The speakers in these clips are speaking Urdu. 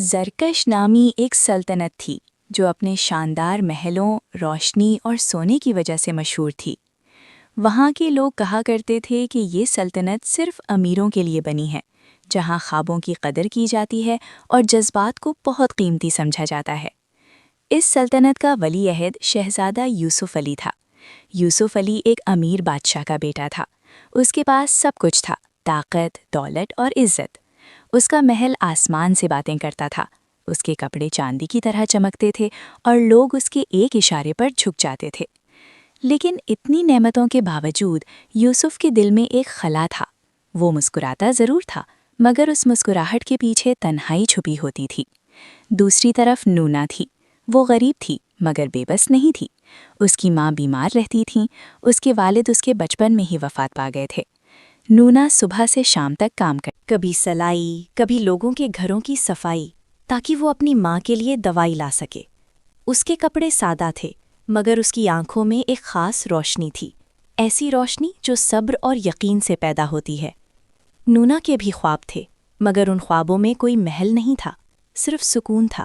زرکش نامی ایک سلطنت تھی جو اپنے شاندار محلوں، روشنی اور سونے کی وجہ سے مشہور تھی۔ وہاں کے لوگ کہا کرتے تھے کہ یہ سلطنت صرف امیروں کے لیے بنی ہے، جہاں خوابوں کی قدر کی جاتی ہے اور جذبات کو بہت قیمتی سمجھا جاتا ہے۔ اس سلطنت کا ولی عہد شہزادہ یوسف علی تھا۔ یوسف علی ایک امیر بادشاہ کا بیٹا تھا۔ اس کے پاس سب کچھ تھا، طاقت، دولت اور عزت۔ اس کا محل آسمان سے باتیں کرتا تھا، اس کے کپڑے چاندی کی طرح چمکتے تھے اور لوگ اس کے ایک اشارے پر جھک جاتے تھے۔ لیکن اتنی نعمتوں کے باوجود یوسف کے دل میں ایک خلا تھا۔ وہ مسکراتا ضرور تھا، مگر اس مسکراہٹ کے پیچھے تنہائی چھپی ہوتی تھی۔ دوسری طرف نونا تھی۔ وہ غریب تھی مگر بے بس نہیں تھی۔ اس کی ماں بیمار رہتی تھیں، اس کے والد اس کے بچپن میں ہی وفات پا گئے تھے۔ نونا صبح سے شام تک کام کبھی سلائی، کبھی لوگوں کے گھروں کی صفائی، تاکہ وہ اپنی ماں کے لیے دوائی لا سکے۔ اس کے کپڑے سادہ تھے، مگر اس کی آنکھوں میں ایک خاص روشنی تھی، ایسی روشنی جو صبر اور یقین سے پیدا ہوتی ہے۔ نونا کے بھی خواب تھے، مگر ان خوابوں میں کوئی محل نہیں تھا، صرف سکون تھا۔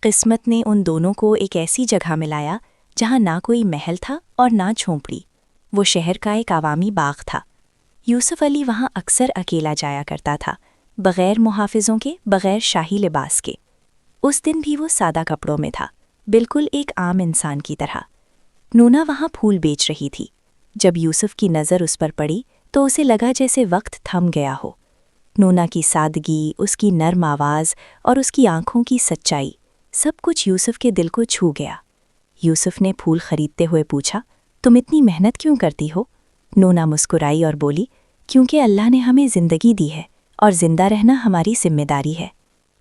قسمت نے ان دونوں کو ایک ایسی جگہ ملایا جہاں نہ کوئی محل تھا اور نہ جھونپڑی۔ وہ شہر کا ایک عوامی باغ تھا۔ یوسف علی وہاں اکثر اکیلا جایا کرتا تھا، بغیر محافظوں کے، بغیر شاہی لباس کے۔ اس دن بھی وہ سادہ کپڑوں میں تھا، بالکل ایک عام انسان کی طرح۔ نونا وہاں پھول بیچ رہی تھی۔ جب یوسف کی نظر اس پر پڑی تو اسے لگا جیسے وقت تھم گیا ہو۔ نونا کی سادگی، اس کی نرم آواز اور اس کی آنکھوں کی سچائی، سب کچھ یوسف کے دل کو چھو گیا۔ یوسف نے پھول خریدتے ہوئے پوچھا، تم اتنی محنت کیوں کرتی ہو؟ نونا مسکرائی اور بولی، کیونکہ اللہ نے ہمیں زندگی دی ہے اور زندہ رہنا ہماری ذمہ داری ہے۔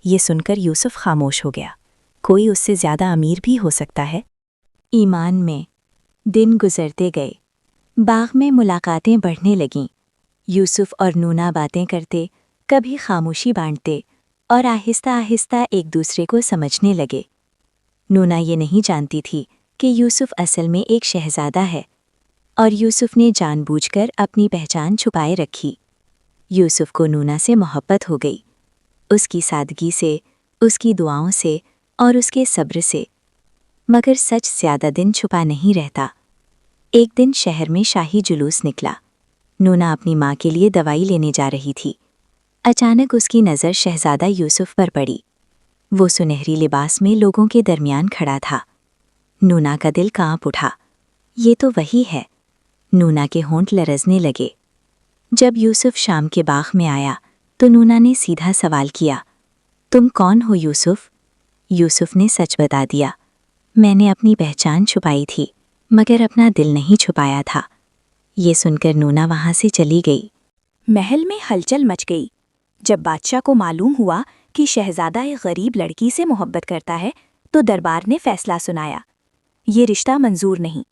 یہ سن کر یوسف خاموش ہو گیا۔ کوئی اس سے زیادہ امیر بھی ہو سکتا ہے۔ ایمان میں دن گزرتے گئے، باغ میں ملاقاتیں بڑھنے لگیں۔ یوسف اور نونا باتیں کرتے، کبھی خاموشی بانٹتے اور آہستہ آہستہ ایک دوسرے کو سمجھنے لگے۔ نونا یہ نہیں جانتی تھی کہ یوسف اصل میں ایک شہزادہ ہے، اور یوسف نے جان بوجھ کر اپنی پہچان چھپائے رکھی۔ یوسف کو نونا سے محبت ہو گئی، اس کی سادگی سے، اس کی دعاؤں سے اور اس کے صبر سے۔ مگر سچ زیادہ دن چھپا نہیں رہتا۔ ایک دن شہر میں شاہی جلوس نکلا۔ نونا اپنی ماں کے لیے دوائی لینے جا رہی تھی۔ اچانک اس کی نظر شہزادہ یوسف پر پڑی۔ وہ سنہری لباس میں لوگوں کے درمیان کھڑا تھا۔ نونا کا دل کانپ اٹھا۔ یہ تو وہی ہے۔ نونا کے ہونٹ لرزنے لگے۔ جب یوسف شام کے باغ میں آیا تو نونا نے سیدھا سوال کیا، تم کون ہو یوسف؟ یوسف نے سچ بتا دیا، میں نے اپنی پہچان چھپائی تھی، مگر اپنا دل نہیں چھپایا تھا۔ یہ سن کر نونا وہاں سے چلی گئی۔ محل میں ہلچل مچ گئی۔ جب بادشاہ کو معلوم ہوا کہ شہزادہ ایک غریب لڑکی سے محبت کرتا ہے تو دربار نے فیصلہ سنایا، یہ رشتہ منظور نہیں۔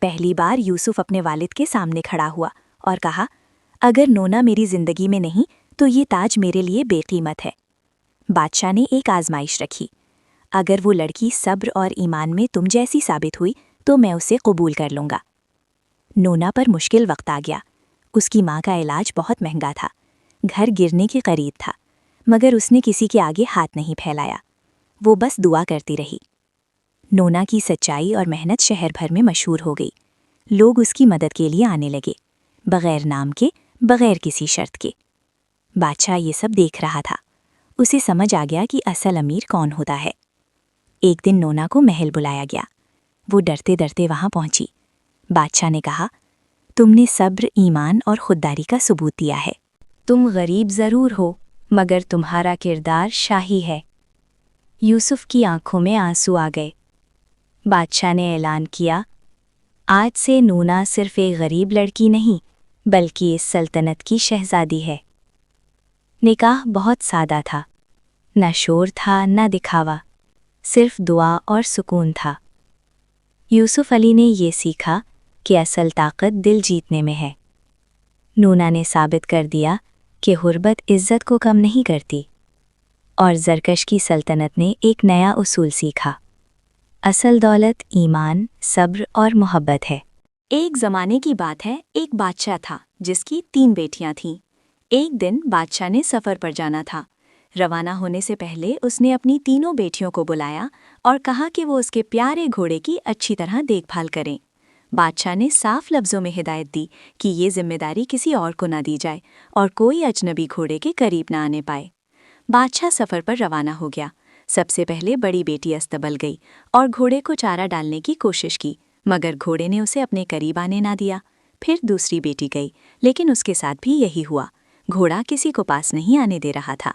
پہلی بار یوسف اپنے والد کے سامنے کھڑا ہوا اور کہا، اگر نونا میری زندگی میں نہیں تو یہ تاج میرے لیے بے قیمت ہے۔ بادشاہ نے ایک آزمائش رکھی، اگر وہ لڑکی صبر اور ایمان میں تم جیسی ثابت ہوئی تو میں اسے قبول کر لوں گا۔ نونا پر مشکل وقت آ گیا۔ اس کی ماں کا علاج بہت مہنگا تھا، گھر گرنے کے قریب تھا، مگر اس نے کسی کے آگے ہاتھ نہیں پھیلایا۔ وہ بس دعا کرتی رہی۔ نونا کی سچائی اور محنت شہر بھر میں مشہور ہو گئی۔ لوگ اس کی مدد کے لیے آنے لگے، بغیر نام کے، بغیر کسی شرط کے۔ بادشاہ یہ سب دیکھ رہا تھا۔ اسے سمجھ آ گیا کہ اصل امیر کون ہوتا ہے۔ ایک دن نونا کو محل بلایا گیا۔ وہ ڈرتے ڈرتے وہاں پہنچی۔ بادشاہ نے کہا، تم نے صبر، ایمان اور خودداری کا ثبوت دیا ہے۔ تم غریب ضرور ہو، مگر تمہارا کردار شاہی ہے۔ یوسف کی آنکھوں میں آنسو آ گئے۔ بادشاہ نے اعلان کیا، آج سے نونا صرف ایک غریب لڑکی نہیں بلکہ اس سلطنت کی شہزادی ہے۔ نکاح بہت سادہ تھا، نہ شور تھا نہ دکھاوا، صرف دعا اور سکون تھا۔ یوسف علی نے یہ سیکھا کہ اصل طاقت دل جیتنے میں ہے۔ نونا نے ثابت کر دیا کہ غربت عزت کو کم نہیں کرتی، اور زرکش کی سلطنت نے ایک نیا اصول سیکھا، اصل دولت ایمان، صبر اور محبت ہے۔ ایک زمانے کی بات ہے، ایک بادشاہ تھا جس کی 3 بیٹیاں تھیں۔ ایک دن بادشاہ نے سفر پر جانا تھا۔ روانہ ہونے سے پہلے اس نے اپنی تینوں بیٹیوں کو بلایا اور کہا کہ وہ اس کے پیارے گھوڑے کی اچھی طرح دیکھ بھال کریں۔ بادشاہ نے صاف لفظوں میں ہدایت دی کہ یہ ذمہ داری کسی اور کو نہ دی جائے اور کوئی اجنبی گھوڑے کے قریب نہ آنے پائے۔ بادشاہ سفر پر روانہ ہو گیا۔ سب سے پہلے بڑی بیٹی استبل گئی اور گھوڑے کو چارہ ڈالنے کی کوشش کی، مگر گھوڑے نے اسے اپنے قریب آنے نہ دیا۔ پھر دوسری بیٹی گئی، لیکن اس کے ساتھ بھی یہی ہوا، گھوڑا کسی کو پاس نہیں آنے دے رہا تھا۔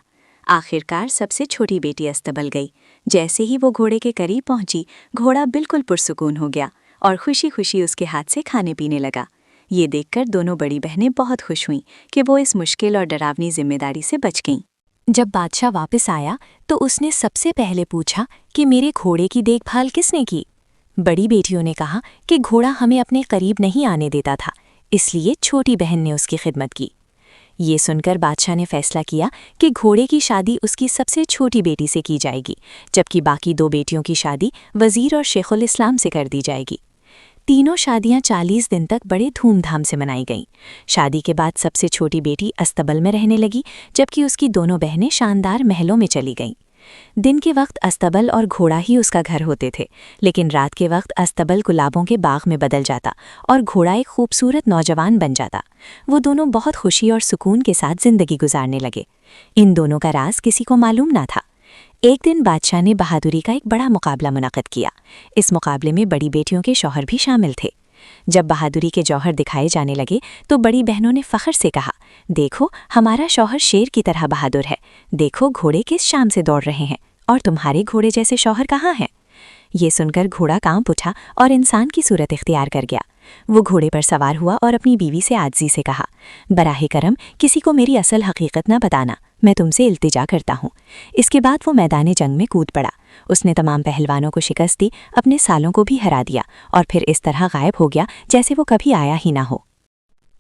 آخرکار سب سے چھوٹی بیٹی استبل گئی۔ جیسے ہی وہ گھوڑے کے قریب پہنچی، گھوڑا بالکل پرسکون ہو گیا اور خوشی خوشی اس کے ہاتھ سے کھانے پینے لگا۔ یہ دیکھ کر دونوں بڑی بہنیں بہت خوش ہوئیں کہ وہ اس مشکل اور ڈراونی ذمہ داری سے بچ گئیں۔ جب بادشاہ واپس آیا تو اس نے سب سے پہلے پوچھا کہ میرے گھوڑے کی دیکھ بھال کس نے کی؟ بڑی بیٹیوں نے کہا کہ گھوڑا ہمیں اپنے قریب نہیں آنے دیتا تھا، اس لیے چھوٹی بہن نے اس کی خدمت کی۔ یہ سن کر بادشاہ نے فیصلہ کیا کہ گھوڑے کی شادی اس کی سب سے چھوٹی بیٹی سے کی جائے گی، جبکہ باقی دو بیٹیوں کی شادی وزیر اور شیخ الاسلام سے کر دی جائے گی۔ تینوں شادیاں 40 دن تک بڑے دھوم دھام سے منائی گئیں۔ شادی کے بعد سب سے چھوٹی بیٹی استبل میں رہنے لگی، جبکہ اس کی دونوں بہنیں شاندار محلوں میں چلی گئیں۔ دن کے وقت استبل اور گھوڑا ہی اس کا گھر ہوتے تھے، لیکن رات کے وقت استبل گلابوں کے باغ میں بدل جاتا اور گھوڑا ایک خوبصورت نوجوان بن جاتا۔ وہ دونوں بہت خوشی اور سکون کے ساتھ زندگی گزارنے لگے۔ ان دونوں کا راز کسی کو معلوم نہ تھا۔ ایک دن بادشاہ نے بہادری کا ایک بڑا مقابلہ منعقد کیا۔ اس مقابلے میں بڑی بیٹیوں کے شوہر بھی شامل تھے۔ جب بہادری کے جوہر دکھائے جانے لگے تو بڑی بہنوں نے فخر سے کہا، دیکھو ہمارا شوہر شیر کی طرح بہادر ہے، دیکھو گھوڑے کس شان سے دوڑ رہے ہیں، اور تمہارے گھوڑے جیسے شوہر کہاں ہیں؟ یہ سن کر گھوڑا کانپ اٹھا اور انسان کی صورت اختیار کر گیا۔ وہ گھوڑے پر سوار ہوا اور اپنی بیوی سے عاجزی سے کہا، براہ کرم کسی کو میری اصل حقیقت نہ بتانا، میں تم سے التجا کرتا ہوں۔ اس کے بعد وہ میدان جنگ میں کود پڑا۔ اس نے تمام پہلوانوں کو شکست دی، اپنے سالوں کو بھی ہرا دیا اور پھر اس طرح غائب ہو گیا جیسے وہ کبھی آیا ہی نہ ہو۔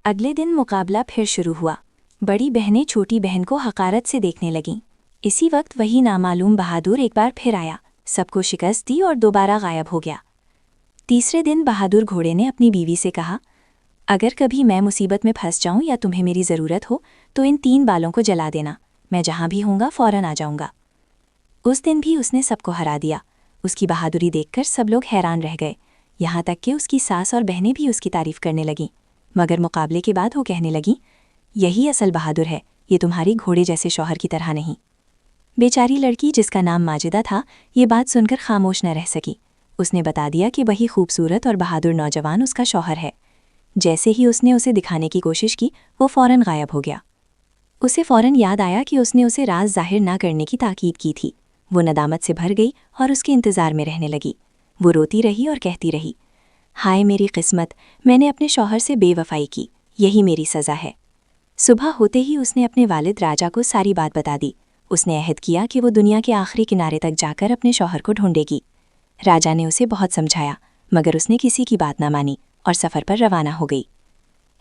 اگلے دن مقابلہ پھر شروع ہوا۔ بڑی بہنیں چھوٹی بہن کو حقارت سے دیکھنے لگیں۔ اسی وقت وہی نامعلوم بہادر ایک بار پھر آیا، سب کو شکست دی اور دوبارہ غائب ہو گیا۔ تیسرے دن بہادر گھوڑے نے اپنی بیوی سے کہا، اگر کبھی میں مصیبت میں پھنس جاؤں یا تمہیں میری ضرورت ہو تو ان 3 بالوں کو جلا دینا، میں جہاں بھی ہوں گا فوراً آ جاؤں گا۔ اس دن بھی اس نے سب کو ہرا دیا۔ اس کی بہادری دیکھ کر سب لوگ حیران رہ گئے، یہاں تک کہ اس کی ساس اور بہنیں بھی اس کی تعریف کرنے لگیں، مگر مقابلے کے بعد وہ کہنے لگیں، یہی اصل بہادر ہے، یہ تمہاری گھوڑے جیسے شوہر کی طرح نہیں۔ بیچاری لڑکی جس کا نام ماجدہ تھا یہ بات سن کر خاموش نہ رہ سکی۔ اس نے بتا دیا کہ وہی خوبصورت اور بہادر نوجوان اس کا شوہر ہے۔ جیسے ہی اس نے اسے دکھانے کی کوشش کی وہ فوراً غائب ہو گیا۔ اسے فوراً یاد آیا کہ اس نے اسے راز ظاہر نہ کرنے کی تاکید کی تھی۔ وہ ندامت سے بھر گئی اور اس کے انتظار میں رہنے لگی۔ وہ روتی رہی اور کہتی رہی، ہائے میری قسمت، میں نے اپنے شوہر سے بے وفائی کی، یہی میری سزا ہے۔ صبح ہوتے ہی اس نے اپنے والد راجا کو ساری بات بتا دی۔ اس نے عہد کیا کہ وہ دنیا کے آخری کنارے تک جا کر اپنے شوہر کو ڈھونڈے گی۔ راجا نے اسے بہت سمجھایا، مگر اس نے کسی کی بات نہ مانی اور سفر پر روانہ ہو گئی۔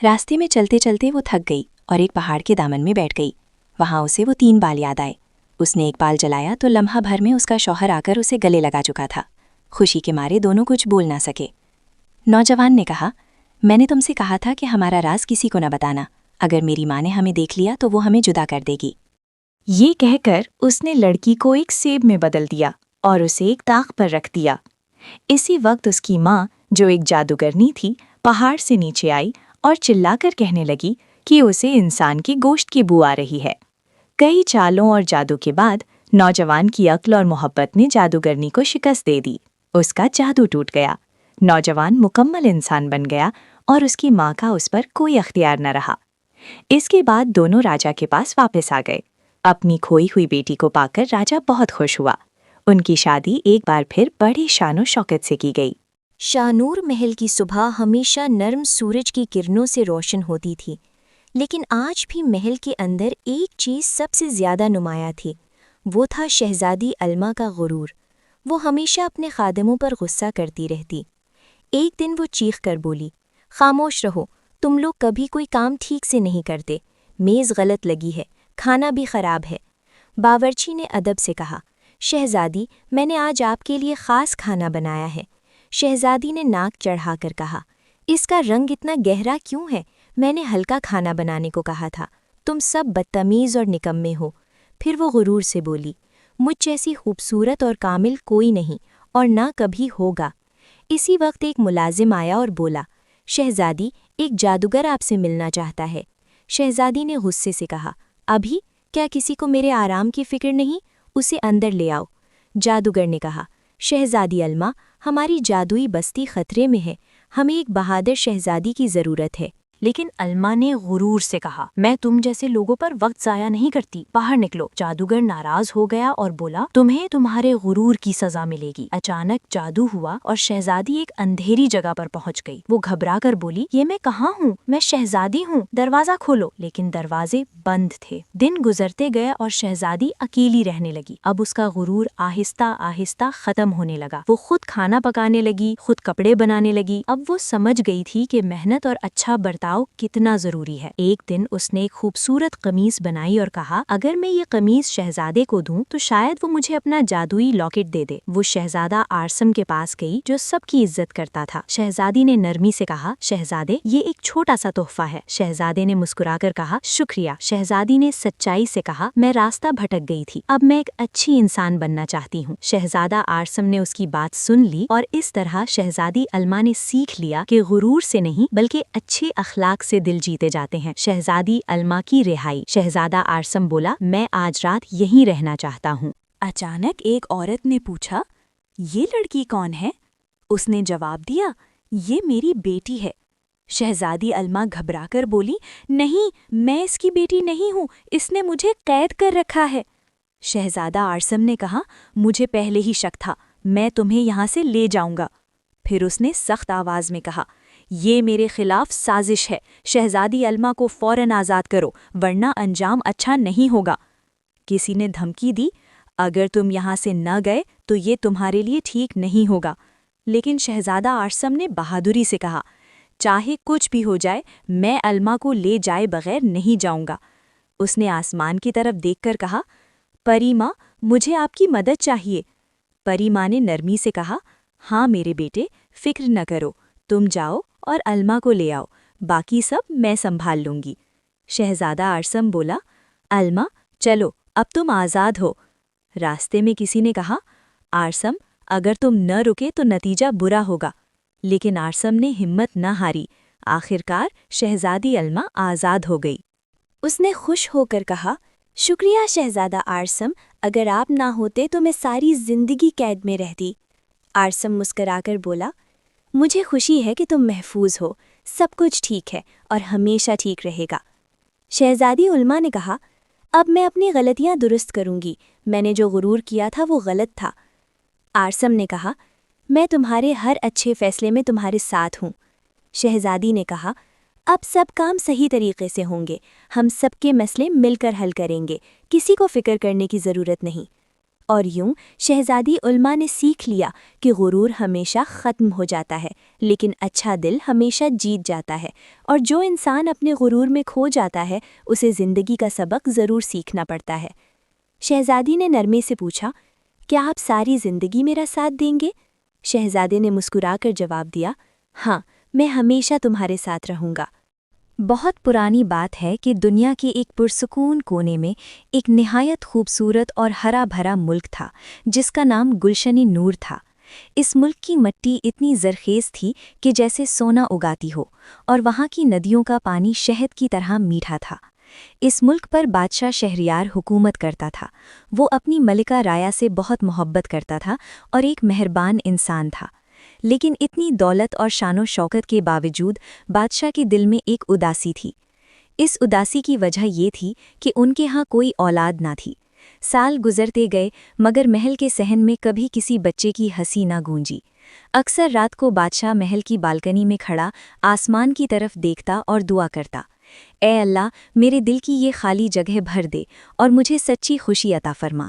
راستے میں چلتے چلتے وہ تھک گئی اور ایک پہاڑ کے دامن میں بیٹھ گئی۔ وہاں اسے وہ 3 بال یاد آئے۔ اس نے ایک بال جلایا تو لمحہ بھر میں اس کا شوہر آ کر اسے گلے لگا چکا تھا۔ خوشی کے مارے دونوں کچھ بول نہ سکے۔ نوجوان نے کہا، میں نے تم سے کہا تھا کہ ہمارا راز کسی کو نہ بتانا، اگر میری ماں نے ہمیں دیکھ لیا تو وہ ہمیں جدا کر دے گی۔ یہ کہہ کر اس نے لڑکی کو ایک سیب میں بدل دیا اور اسے ایک طاق پر رکھ دیا۔ اسی وقت اس کی ماں، جو ایک جادوگرنی تھی، پہاڑ سے نیچے آئی اور چلا کر کہنے لگی کہ اسے انسان کی گوشت کی بو آ رہی ہے۔ کئی چالوں اور جادو کے بعد نوجوان کی عقل اور محبت نے جادوگرنی کو شکست دے دی۔ اس کا جادو ٹوٹ گیا، نوجوان مکمل انسان بن گیا اور اس کی ماں کا اس پر کوئی اختیار نہ رہا۔ اس کے بعد دونوں راجا کے پاس واپس آ گئے۔ اپنی کھوئی ہوئی بیٹی کو پا کر راجا بہت خوش ہوا۔ ان کی شادی ایک بار پھر بڑی شان و شوکت سے کی گئی۔ شاہنور محل کی صبح ہمیشہ نرم سورج کی کرنوں سے روشن ہوتی تھی، لیکن آج بھی محل کے اندر ایک چیز سب سے زیادہ نمایاں تھی، وہ تھا شہزادی علما کا غرور۔ وہ ہمیشہ اپنے خادموں پر غصہ کرتی رہتی۔ ایک دن وہ چیخ کر بولی، خاموش رہو، تم لوگ کبھی کوئی کام ٹھیک سے نہیں کرتے، میز غلط لگی ہے، کھانا بھی خراب ہے۔ باورچی نے ادب سے کہا، شہزادی، میں نے آج آپ کے لیے خاص کھانا بنایا ہے۔ شہزادی نے ناک چڑھا کر کہا، اس کا رنگ اتنا گہرا کیوں ہے؟ میں نے ہلکا کھانا بنانے کو کہا تھا، تم سب بدتمیز اور نکمے ہو۔ پھر وہ غرور سے بولی، مجھ جیسی خوبصورت اور کامل کوئی نہیں اور نہ کبھی ہوگا۔ اسی وقت ایک ملازم آیا اور بولا، شہزادی، ایک جادوگر آپ سے ملنا چاہتا ہے۔ شہزادی نے غصے سے کہا، ابھی؟ کیا کسی کو میرے آرام کی فکر نہیں؟ اسے اندر لے آؤ۔ جادوگر نے کہا، شہزادی علما، ہماری جادوئی بستی خطرے میں ہے، ہمیں ایک بہادر شہزادی کی ضرورت ہے۔ لیکن علما نے غرور سے کہا، میں تم جیسے لوگوں پر وقت ضائع نہیں کرتی، باہر نکلو۔ جادوگر ناراض ہو گیا اور بولا، تمہیں تمہارے غرور کی سزا ملے گی۔ اچانک جادو ہوا اور شہزادی ایک اندھیری جگہ پر پہنچ گئی۔ وہ گھبرا کر بولی، یہ میں کہاں ہوں؟ میں شہزادی ہوں، دروازہ کھولو۔ لیکن دروازے بند تھے۔ دن گزرتے گئے اور شہزادی اکیلی رہنے لگی۔ اب اس کا غرور آہستہ آہستہ ختم ہونے لگا۔ وہ خود کھانا پکانے لگی، خود کپڑے بنانے لگی۔ اب وہ سمجھ گئی تھی کہ محنت اور اچھا برتاؤ کتنا ضروری ہے۔ ایک دن اس نے ایک خوبصورت قمیص بنائی اور کہا، اگر میں یہ قمیص شہزادے کو دوں تو شاید وہ مجھے اپنا جادوئی لاکٹ دے دے۔ وہ شہزادہ آرسم کے پاس گئی جو سب کی عزت کرتا تھا۔ شہزادی نے نرمی سے کہا، شہزادے، یہ ایک چھوٹا سا تحفہ ہے۔ شہزادے نے مسکرا کر کہا، شکریہ۔ شہزادی نے سچائی سے کہا، میں راستہ بھٹک گئی تھی، اب میں ایک اچھی انسان بننا چاہتی ہوں۔ شہزادہ آرسم نے اس کی بات سن لی اور اس طرح شہزادی علما نے سیکھ لیا کہ غرور سے نہیں بلکہ اچھے اخلاق سے دل جیتے جاتے ہیں۔ شہزادی علما کی رہائی۔ شہزادہ آرسم بولا، میں آج رات یہیں رہنا چاہتا ہوں۔ اچانک ایک عورت نے پوچھا، یہ لڑکی کون ہے؟ اس نے جواب دیا، یہ میری بیٹی ہے۔ شہزادی علما گھبرا کر بولی، نہیں، میں اس کی بیٹی نہیں ہوں، اس نے مجھے قید کر رکھا ہے۔ شہزادہ آرسم نے کہا، مجھے پہلے ہی شک تھا، میں تمہیں یہاں سے لے جاؤں گا۔ پھر اس نے سخت آواز میں کہا، یہ میرے خلاف سازش ہے، شہزادی علما کو فوراً آزاد کرو ورنہ انجام اچھا نہیں ہوگا۔ کسی نے دھمکی دی، اگر تم یہاں سے نہ گئے تو یہ تمہارے لیے ٹھیک نہیں ہوگا۔ لیکن شہزادہ آرسم نے بہادری سے کہا، چاہے کچھ بھی ہو جائے، میں علما کو لے جائے بغیر نہیں جاؤں گا۔ اس نے آسمان کی طرف دیکھ کر کہا، پری ماں، مجھے آپ کی مدد چاہیے۔ پری ماں نے نرمی سے کہا، ہاں میرے بیٹے، فکر نہ کرو، تم جاؤ اور علما کو لے آؤ، باقی سب میں سنبھال لوں گی۔ شہزادہ آرسم بولا، علما، چلو، اب تم آزاد ہو۔ راستے میں کسی نے کہا، آرسم، اگر تم نہ رکے تو نتیجہ برا ہوگا۔ لیکن آرسم نے ہمت نہ ہاری، آخرکار شہزادی علما آزاد ہو گئی۔ اس نے خوش ہو کر کہا، شکریہ شہزادہ آرسم، اگر آپ نہ ہوتے تو میں ساری زندگی قید میں رہتی۔ آرسم مسکرا کر بولا، مجھے خوشی ہے کہ تم محفوظ ہو، سب کچھ ٹھیک ہے اور ہمیشہ ٹھیک رہے گا۔ شہزادی علما نے کہا، اب میں اپنی غلطیاں درست کروں گی، میں نے جو غرور کیا تھا وہ غلط تھا۔ آرسم نے کہا، میں تمہارے ہر اچھے فیصلے میں تمہارے ساتھ ہوں۔ شہزادی نے کہا، اب سب کام صحیح طریقے سے ہوں گے، ہم سب کے مسئلے مل کر حل کریں گے، کسی کو فکر کرنے کی ضرورت نہیں۔ اور یوں شہزادی علما نے سیکھ لیا کہ غرور ہمیشہ ختم ہو جاتا ہے، لیکن اچھا دل ہمیشہ جیت جاتا ہے، اور جو انسان اپنے غرور میں کھو جاتا ہے اسے زندگی کا سبق ضرور سیکھنا پڑتا ہے۔ شہزادی نے نرمے سے پوچھا، کیا آپ ساری زندگی میرا ساتھ دیں گے؟ شہزادے نے مسکرا کر جواب دیا، ہاں، میں ہمیشہ تمہارے ساتھ رہوں گا۔ بہت پرانی بات ہے کہ دنیا کے ایک پرسکون کونے میں ایک نہایت خوبصورت اور ہرا بھرا ملک تھا جس کا نام گلشن نور تھا۔ اس ملک کی مٹی اتنی زرخیز تھی کہ جیسے سونا اگاتی ہو، اور وہاں کی ندیوں کا پانی شہد کی طرح میٹھا تھا۔ اس ملک پر بادشاہ شہریار حکومت کرتا تھا۔ وہ اپنی ملکہ رایا سے بہت محبت کرتا تھا اور ایک مہربان انسان تھا۔ لیکن اتنی دولت اور شان و شوکت کے باوجود بادشاہ کے دل میں ایک اداسی تھی۔ اس اداسی کی وجہ یہ تھی کہ ان کے ہاں کوئی اولاد نہ تھی۔ سال گزرتے گئے مگر محل کے صحن میں کبھی کسی بچے کی ہنسی نہ گونجی۔ اکثر رات کو بادشاہ محل کی بالکنی میں کھڑا آسمان کی طرف دیکھتا اور دعا کرتا، اے اللہ، میرے دل کی یہ خالی جگہ بھر دے اور مجھے سچی خوشی عطا فرما۔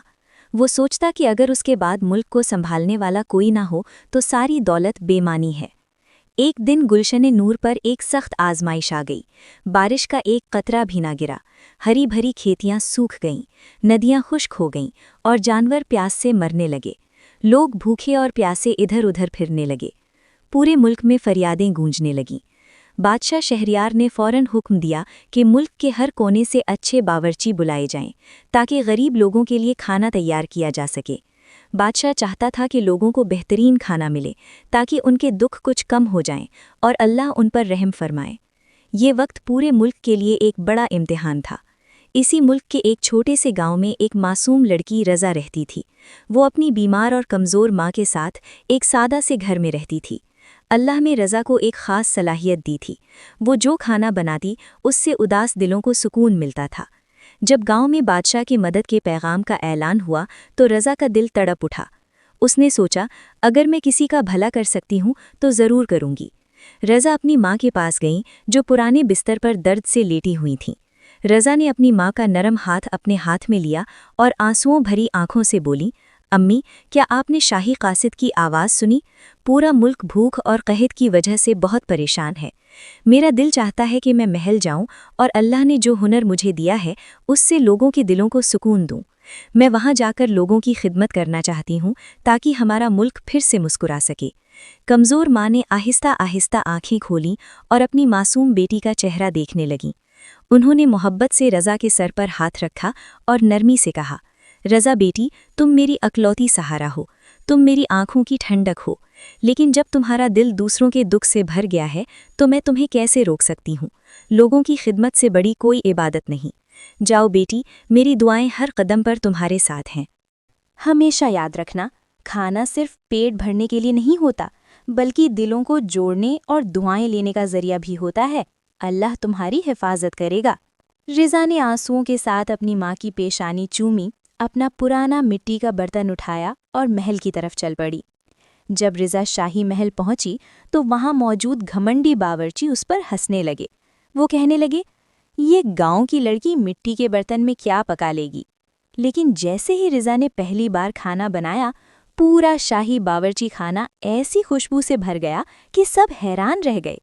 وہ سوچتا کہ اگر اس کے بعد ملک کو سنبھالنے والا کوئی نہ ہو تو ساری دولت بے معنی ہے۔ ایک دن گلشن نور پر ایک سخت آزمائش آ گئی۔ بارش کا ایک قطرہ بھی نہ گرا، ہری بھری کھیتیاں سوکھ گئیں، ندیاں خشک ہو گئیں اور جانور پیاس سے مرنے لگے۔ لوگ بھوکے اور پیاسے ادھر ادھر پھرنے لگے۔ پورے ملک میں فریادیں گونجنے لگیں۔ بادشاہ شہریار نے فوراً حکم دیا کہ ملک کے ہر کونے سے اچھے باورچی بلائے جائیں تاکہ غریب لوگوں کے لیے کھانا تیار کیا جا سکے۔ بادشاہ چاہتا تھا کہ لوگوں کو بہترین کھانا ملے تاکہ ان کے دکھ کچھ کم ہو جائیں اور اللہ ان پر رحم فرمائے۔ یہ وقت پورے ملک کے لیے ایک بڑا امتحان تھا۔ اسی ملک کے ایک چھوٹے سے گاؤں میں ایک معصوم لڑکی رضا رہتی تھی۔ وہ اپنی بیمار اور کمزور ماں کے ساتھ ایک سادہ سے گھر میں رہتی تھی۔ اللہ نے رضا کو ایک خاص صلاحیت دی تھی۔ وہ جو کھانا بناتی اس سے اداس دلوں کو سکون ملتا تھا۔ جب گاؤں میں بادشاہ کی مدد کے پیغام کا اعلان ہوا تو رضا کا دل تڑپ اٹھا۔ اس نے سوچا اگر میں کسی کا بھلا کر سکتی ہوں تو ضرور کروں گی۔ رضا اپنی ماں کے پاس گئیں جو پرانے بستر پر درد سے لیٹی ہوئی تھیں۔ رضا نے اپنی ماں کا نرم ہاتھ اپنے ہاتھ میں لیا اور آنسوؤں بھری آنکھوں سے بولی، امی کیا آپ نے شاہی قاصد کی آواز سنی؟ پورا ملک بھوک اور قحط کی وجہ سے بہت پریشان ہے۔ میرا دل چاہتا ہے کہ میں محل جاؤں اور اللہ نے جو ہنر مجھے دیا ہے اس سے لوگوں کے دلوں کو سکون دوں۔ میں وہاں جا کر لوگوں کی خدمت کرنا چاہتی ہوں تاکہ ہمارا ملک پھر سے مسکرا سکے۔ کمزور ماں نے آہستہ آہستہ آنکھیں کھولیں اور اپنی معصوم بیٹی کا چہرہ دیکھنے لگیں۔ انہوں نے محبت سے رضا کے سر پر ہاتھ رکھا اور نرمی سے کہا، رضا بیٹی تم میری اکلوتی سہارا ہو، تم میری آنکھوں کی ٹھنڈک ہو، لیکن جب تمہارا دل دوسروں کے دکھ سے بھر گیا ہے تو میں تمہیں کیسے روک سکتی ہوں؟ لوگوں کی خدمت سے بڑی کوئی عبادت نہیں۔ جاؤ بیٹی، میری دعائیں ہر قدم پر تمہارے ساتھ ہیں۔ ہمیشہ یاد رکھنا، کھانا صرف پیٹ بھرنے کے لیے نہیں ہوتا بلکہ دلوں کو جوڑنے اور دعائیں لینے کا ذریعہ بھی ہوتا ہے۔ اللہ تمہاری حفاظت کرے گا۔ رضا نے آنسوؤں کے ساتھ اپنی ماں کی پیشانی چومی، اپنا پرانا مٹی کا برتن اٹھایا اور محل کی طرف چل پڑی۔ جب رضا شاہی محل پہنچی تو وہاں موجود گھمنڈی باورچی اس پر ہنسنے لگے۔ وہ کہنے لگے، یہ گاؤں کی لڑکی مٹی کے برتن میں کیا پکا لے گی؟ لیکن جیسے ہی رضا نے پہلی بار کھانا بنایا، پورا شاہی باورچی خانہ ایسی خوشبو سے بھر گیا کہ سب حیران رہ گئے۔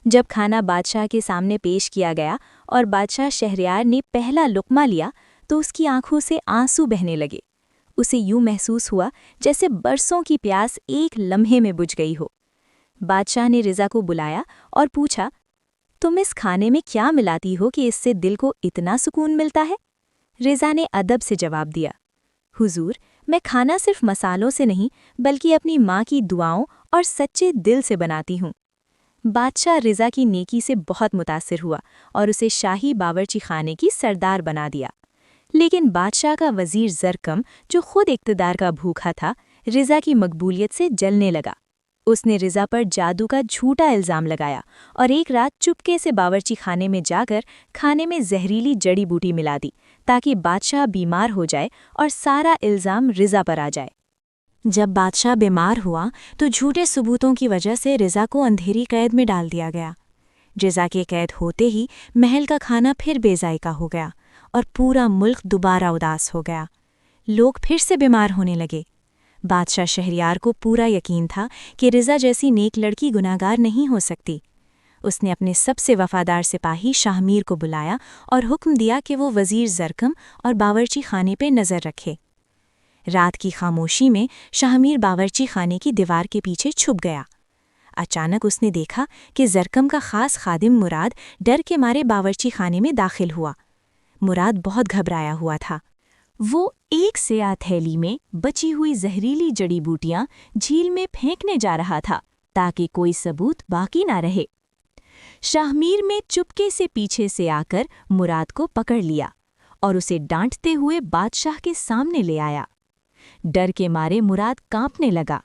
جب کھانا بادشاہ کے سامنے پیش کیا گیا اور بادشاہ شہریار نے پہلا لقمہ لیا تو اس کی آنکھوں سے آنسو بہنے لگے۔ اسے یوں محسوس ہوا جیسے برسوں کی پیاس ایک لمحے میں بجھ گئی ہو۔ بادشاہ نے رضا کو بلایا اور پوچھا، تم اس کھانے میں کیا ملاتی ہو کہ اس سے دل کو اتنا سکون ملتا ہے؟ رضا نے ادب سے جواب دیا، حضور میں کھانا صرف مسالوں سے نہیں بلکہ اپنی ماں کی دعاؤں اور سچے دل سے بناتی ہوں۔ بادشاہ رضا کی نیکی سے بہت متاثر ہوا اور اسے شاہی باورچی خانے کی سردار بنا دیا۔ لیکن بادشاہ کا وزیر زرکم، جو خود اقتدار کا بھوکھا تھا، رضا کی مقبولیت سے جلنے لگا۔ اس نے رضا پر جادو کا جھوٹا الزام لگایا اور ایک رات چپکے سے باورچی خانے میں جا کر کھانے میں زہریلی جڑی بوٹی ملا دی تاکہ بادشاہ بیمار ہو جائے اور سارا الزام رضا پر آ جائے۔ جب بادشاہ بیمار ہوا تو جھوٹے ثبوتوں کی وجہ سے رضا کو اندھیری قید میں ڈال دیا گیا۔ رضا کے قید ہوتے ہی محل کا کھانا پھر بے ذائقہ ہو گیا اور پورا ملک دوبارہ اداس ہو گیا۔ لوگ پھر سے بیمار ہونے لگے۔ بادشاہ شہریار کو پورا یقین تھا کہ رضا جیسی نیک لڑکی گناہگار نہیں ہو سکتی۔ اس نے اپنے سب سے وفادار سپاہی شاہمیر کو بلایا اور حکم دیا کہ وہ وزیر زرکم اور باورچی خانے پہ نظر رکھے۔ رات کی خاموشی میں شاہمیر باورچی خانے کی دیوار کے پیچھے چھپ گیا۔ اچانک اس نے دیکھا کہ زرکم کا خاص خادم مراد ڈر کے مارے باورچی خانے میں داخل ہوا۔ مراد بہت گھبرایا ہوا تھا۔ وہ ایک سیاہ تھیلی میں بچی ہوئی زہریلی جڑی بوٹیاں جھیل میں پھینکنے جا رہا تھا تاکہ کوئی ثبوت باقی نہ رہے۔ شاہمیر میں چپکے سے پیچھے سے آ کر مراد کو پکڑ لیا اور اسے ڈانٹتے ہوئے بادشاہ کے سامنے لے آیا۔ ڈر کے مارے مراد کانپنے لگا۔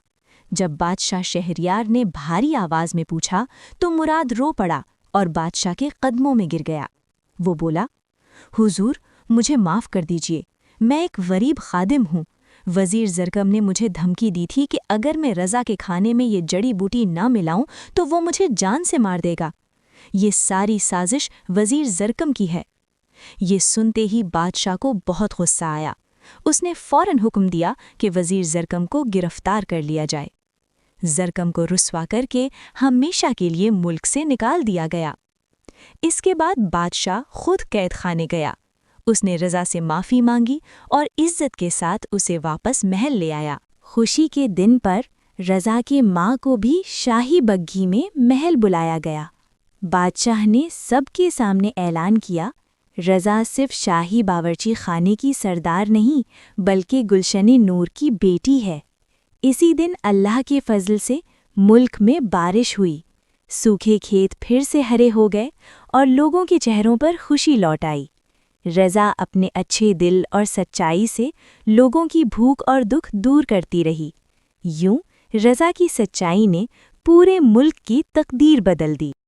جب بادشاہ شہریار نے بھاری آواز میں پوچھا تو مراد رو پڑا اور بادشاہ کے قدموں میں گر گیا۔ وہ بولا، حضور مجھے معاف کر دیجیے، میں ایک غریب خادم ہوں۔ وزیر زرکم نے مجھے دھمکی دی تھی کہ اگر میں رضا کے کھانے میں یہ جڑی بوٹی نہ ملاؤں تو وہ مجھے جان سے مار دے گا۔ یہ ساری سازش وزیر زرکم کی ہے۔ یہ سنتے ہی بادشاہ کو بہت غصہ آیا۔ اس نے فوراً حکم دیا کہ وزیر زرکم کو گرفتار کر لیا جائے۔ زرکم کو رسوا کر کے ہمیشہ کے لیے ملک سے نکال دیا گیا۔ اس کے بعد بادشاہ خود قید خانے گیا۔ اس نے رضا سے معافی مانگی اور عزت کے ساتھ اسے واپس محل لے آیا۔ خوشی کے دن پر رضا کی ماں کو بھی شاہی بگھی میں محل بلایا گیا۔ بادشاہ نے سب کے سامنے اعلان کیا، رضا صرف شاہی باورچی خانے کی سردار نہیں بلکہ گلشن نور کی بیٹی ہے۔ اسی دن اللہ کے فضل سے ملک میں بارش ہوئی، سوکھے کھیت پھر سے ہرے ہو گئے اور لوگوں کے چہروں پر خوشی لوٹ آئی۔ رضا اپنے اچھے دل اور سچائی سے لوگوں کی بھوک اور دکھ دور کرتی رہی۔ یوں رضا کی سچائی نے پورے ملک کی تقدیر بدل دی۔